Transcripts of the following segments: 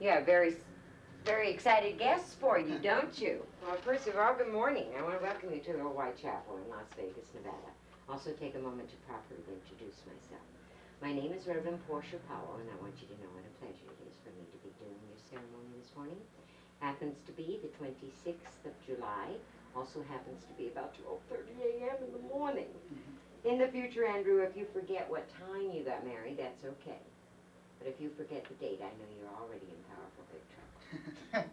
You have very excited guests for you, don't you? Well, first of all, good morning. I want to welcome you to the Old White Chapel in Las Vegas, Nevada. Also take a moment to properly introduce myself. My name is Reverend Portia Powell, and I want you to know what a pleasure it is for me to be doing your ceremony this morning. Happens to be the 26th of July. Also happens to be about 12:30 a.m. in the morning. In the future, Andrew, if you forget what time you got married, that's okay. But if you forget the date, I know you're already in powerful big trouble.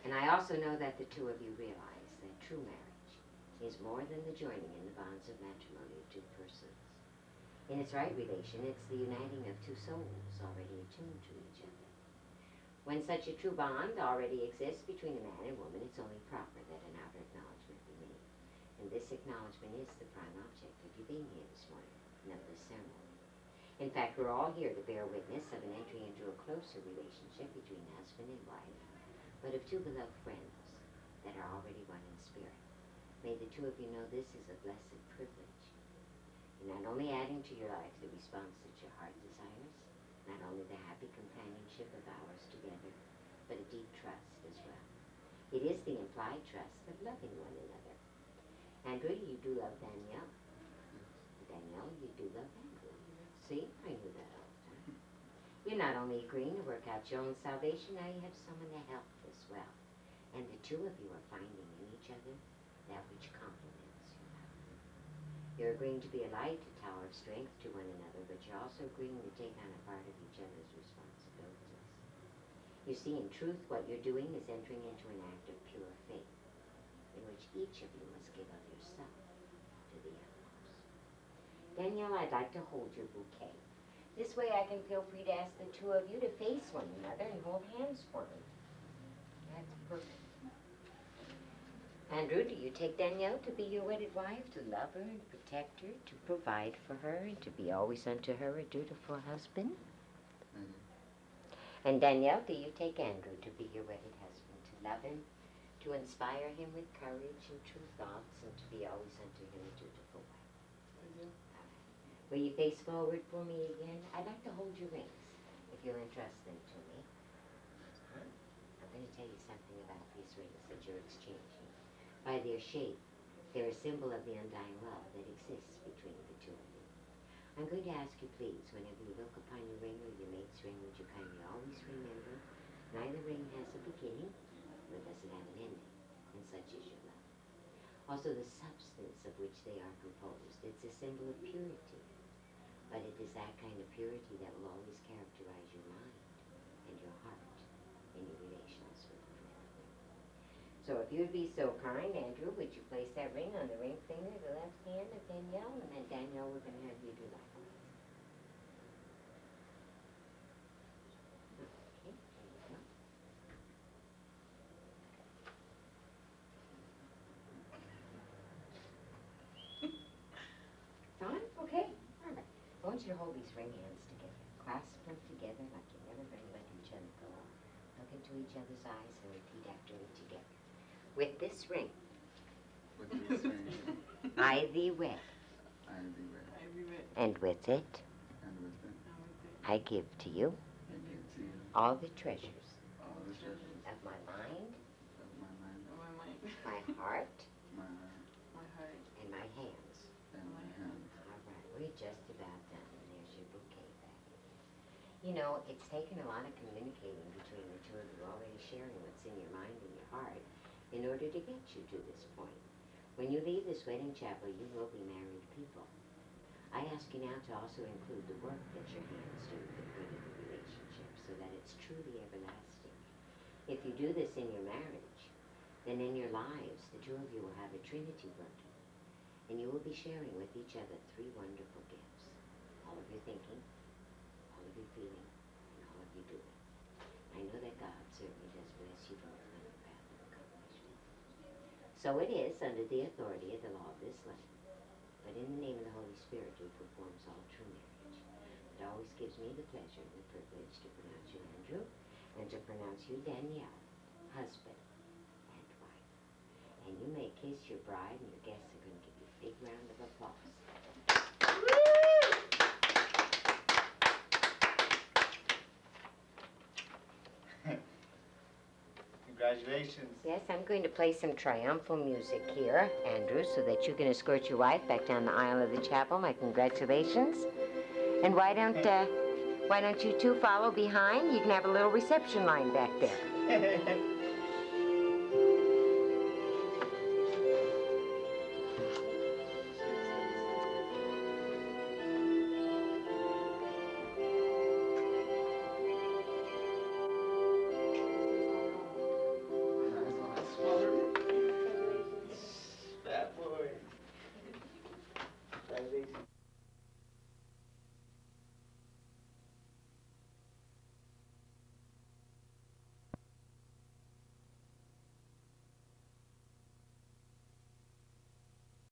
And I also know that the two of you realize that true marriage is more than the joining in the bonds of matrimony of two persons. In its right relation, it's the uniting of two souls already attuned to each other. When such a true bond already exists between a man and woman, it's only proper that an outer acknowledgement be made. And this acknowledgement is the prime object of you being here this morning, and of this ceremony. In fact, we're all here to bear witness of an entry into a closer relationship between husband and wife, but of two beloved friends that are already one in spirit. May the two of you know this is a blessed privilege. You're not only adding to your life the response that your heart desires, not only the happy companionship of hours together, but a deep trust as well. It is the implied trust of loving one another. Andrew, you do love Danielle. Danielle, you do love Andrew. See, I knew that all the time. You're not only agreeing to work out your own salvation, now you have someone to help as well. And the two of you are finding in each other that which complements you. You're agreeing to be a light, a tower of strength to one another, but you're also agreeing to take on a part of each other's responsibilities. You see, in truth, what you're doing is entering into an act of pure faith, in which each of you must give of yourself to the utmost. Danielle, I'd like to hold your bouquet. This way I can feel free to ask the two of you to face one another and hold hands for me. That's perfect. Andrew, do you take Danielle to be your wedded wife, to love her and protect her, to provide for her, and to be always unto her a dutiful husband? Mm-hmm. And Danielle, do you take Andrew to be your wedded husband, to love him, to inspire him with courage and true thoughts, and to be always unto him a dutiful wife? Mm-hmm. All right. Will you face forward for me again? I'd like to hold your rings, if you'll entrust them to me. Huh? I'm going to tell you something about these rings that you're exchanging. By their shape, they're a symbol of the undying love that exists between the two of you. I'm going to ask you, please, whenever you look upon your ring or your mate's ring, would you kindly always remember, neither ring has a beginning, nor does it have an ending, and such is your love. Also, the substance of which they are composed, it's a symbol of purity, but it is that kind of purity that will always characterize your mind and your heart in your relations with one another. So if you'd be so kind, Andrew, would you place that ring on the ring finger of the left hand of Danielle, and then Danielle, we're going to have you do likewise. Okay, there you go. Fine? Okay. All right. I want you to hold these ring hands together. Clasp them together like you're never going to let each other go. Look into each other's eyes and repeat after me together. With this ring, I thee wed. And with it, I give to you all the treasures of my mind, my heart, and my hands. All right, we're just about done. There's your bouquet back. You know, it's taken a lot of communicating between the two of you, already sharing what's in your mind and your heart, in order to get you to this point. When you leave this wedding chapel, you will be married people. I ask you now to also include the work that your hands do for the good of the relationship, so that it's truly everlasting. If you do this in your marriage, then in your lives, the two of you will have a trinity working, and you will be sharing with each other three wonderful gifts: all of your thinking, all of your feeling, and all of your doing. I know that God certainly does bless you both on your path of accomplishment. So it is under the authority of the law of this land, but in the name of the Holy Spirit who performs all true marriage. It always gives me the pleasure and the privilege to pronounce you Andrew, and to pronounce you Danielle, husband and wife. And you may kiss your bride, and your guests are going to give you a big round of applause. Woo! Congratulations. Yes, I'm going to play some triumphal music here, Andrew, so that you can escort your wife back down the aisle of the chapel. My congratulations. And why don't you two follow behind? You can have a little reception line back there.